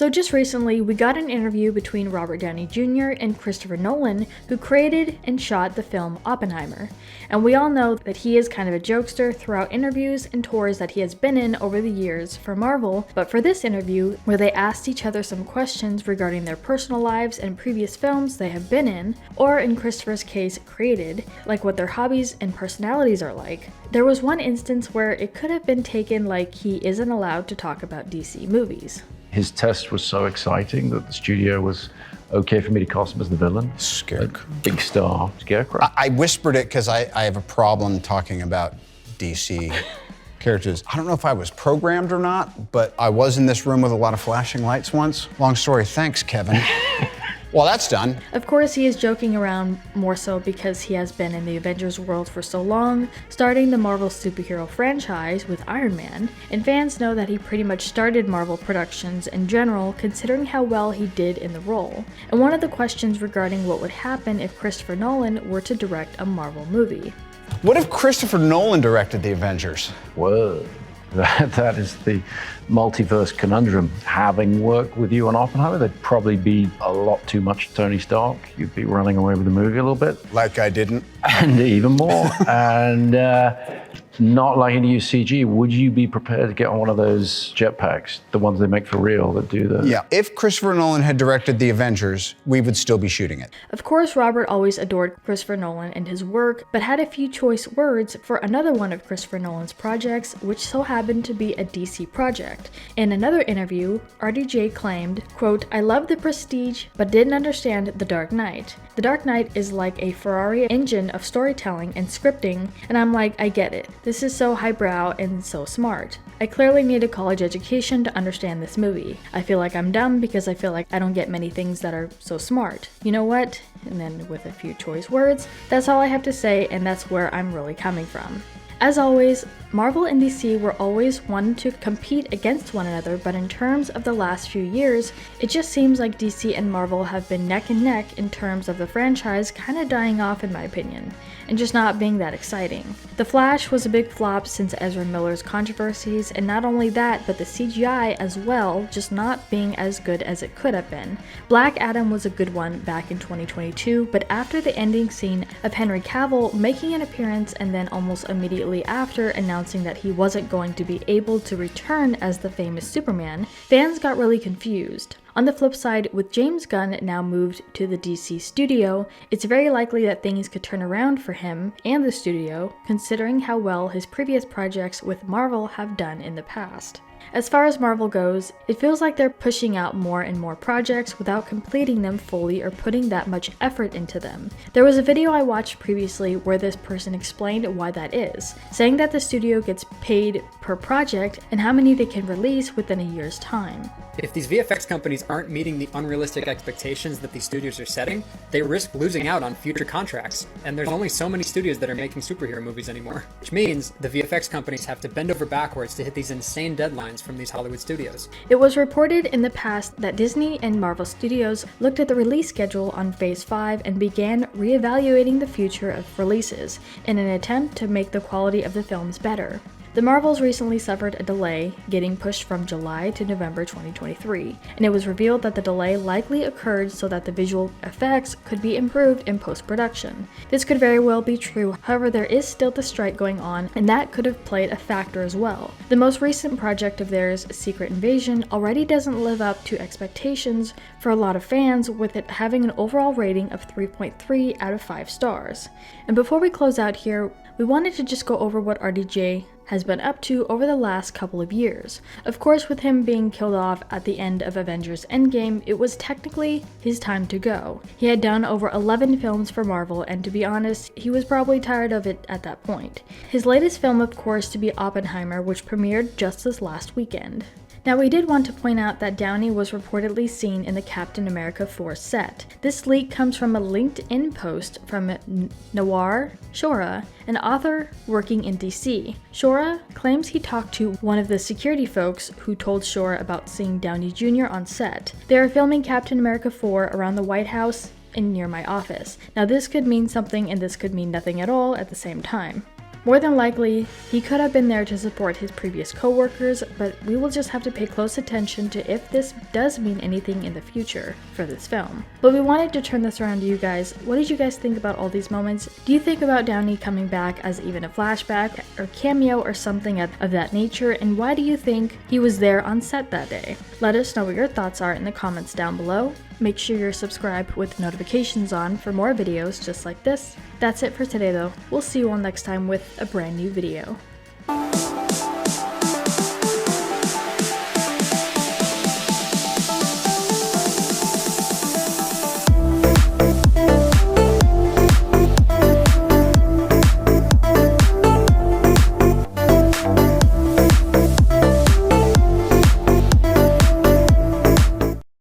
So just recently, we got an interview between Robert Downey Jr. and Christopher Nolan, who created and shot the film Oppenheimer. And we all know that he is kind of a jokester throughout interviews and tours that he has been in over the years for Marvel, but for this interview, where they asked each other some questions regarding their personal lives and previous films they have been in, or in Christopher's case, created, like what their hobbies and personalities are like, there was one instance where it could have been taken like he isn't allowed to talk about DC movies. His test was so exciting that the studio was okay for me to cast him as the villain. Scarecrow. Big star, Scarecrow. I whispered it because I have a problem talking about DC characters. I don't know if I was programmed or not, but I was in this room with a lot of flashing lights once. Long story, thanks, Kevin. Well, that's done. Of course, he is joking around more so because he has been in the Avengers world for so long, starting the Marvel superhero franchise with Iron Man, and fans know that he pretty much started Marvel productions in general, considering how well he did in the role. And one of the questions regarding what would happen if Christopher Nolan were to direct a Marvel movie. What if Christopher Nolan directed the Avengers? Whoa. That is the multiverse conundrum. Having worked with you on Oppenheimer, there'd probably be a lot too much Tony Stark. You'd be running away with the movie a little bit. Like I didn't. And even more. And not liking to use CG, would you be prepared to get on one of those jetpacks, the ones they make for real that do the... Yeah, if Christopher Nolan had directed the Avengers, we would still be shooting it. Of course, Robert always adored Christopher Nolan and his work, but had a few choice words for another one of Christopher Nolan's projects, which so happened to be a DC project. In another interview, RDJ claimed, quote, "I love The Prestige, but didn't understand The Dark Knight. The Dark Knight is like a Ferrari engine of storytelling and scripting, and I'm like, I get it. This is so highbrow and so smart. I clearly need a college education to understand this movie. I feel like I'm dumb because I feel like I don't get many things that are so smart. You know what?" And then with a few choice words, that's all I have to say, and that's where I'm really coming from. As always, Marvel and DC were always one to compete against one another, but in terms of the last few years, it just seems like DC and Marvel have been neck and neck in terms of the franchise kinda dying off in my opinion, and just not being that exciting. The Flash was a big flop since Ezra Miller's controversies, and not only that, but the CGI as well, just not being as good as it could have been. Black Adam was a good one back in 2022, but after the ending scene of Henry Cavill making an appearance and then almost immediately after announcing that he wasn't going to be able to return as the famous Superman, fans got really confused. On the flip side, with James Gunn now moved to the DC studio, it's very likely that things could turn around for him and the studio, considering how well his previous projects with Marvel have done in the past. As far as Marvel goes, it feels like they're pushing out more and more projects without completing them fully or putting that much effort into them. There was a video I watched previously where this person explained why that is, saying that the studio gets paid per project and how many they can release within a year's time. If these VFX companies aren't meeting the unrealistic expectations that these studios are setting, they risk losing out on future contracts. And there's only so many studios that are making superhero movies anymore, which means the VFX companies have to bend over backwards to hit these insane deadlines from these Hollywood studios. It was reported in the past that Disney and Marvel Studios looked at the release schedule on Phase 5 and began reevaluating the future of releases in an attempt to make the quality of the films better. The Marvels recently suffered a delay, getting pushed from July to November 2023, and it was revealed that the delay likely occurred so that the visual effects could be improved in post-production. This could very well be true, however there is still the strike going on, and that could have played a factor as well. The most recent project of theirs, Secret Invasion, already doesn't live up to expectations for a lot of fans, with it having an overall rating of 3.3 out of 5 stars. And before we close out here, we wanted to just go over what RDJ has been up to over the last couple of years. Of course, with him being killed off at the end of Avengers Endgame, it was technically his time to go. He had done over 11 films for Marvel, and to be honest, he was probably tired of it at that point. His latest film, of course, to be Oppenheimer, which premiered just this last weekend. Now, we did want to point out that Downey was reportedly seen in the Captain America 4 set. This leak comes from a LinkedIn post from 𝘧𝘢𝘰𝘵, an author working in DC. 𝘧𝘢𝘰𝘵 claims he talked to one of the security folks who told 𝘧𝘢𝘰 about seeing Downey Jr. on set. They are filming Captain America 4 around the White House and near my office. Now, this could mean something and this could mean nothing at all at the same time. More than likely, he could have been there to support his previous co-workers, but we will just have to pay close attention to if this does mean anything in the future for this film. But we wanted to turn this around to you guys. What did you guys think about all these moments? Do you think about Downey coming back as even a flashback or cameo or something of that nature? And why do you think he was there on set that day? Let us know what your thoughts are in the comments down below. Make sure you're subscribed with notifications on for more videos just like this. That's it for today though. We'll see you all next time with a brand new video.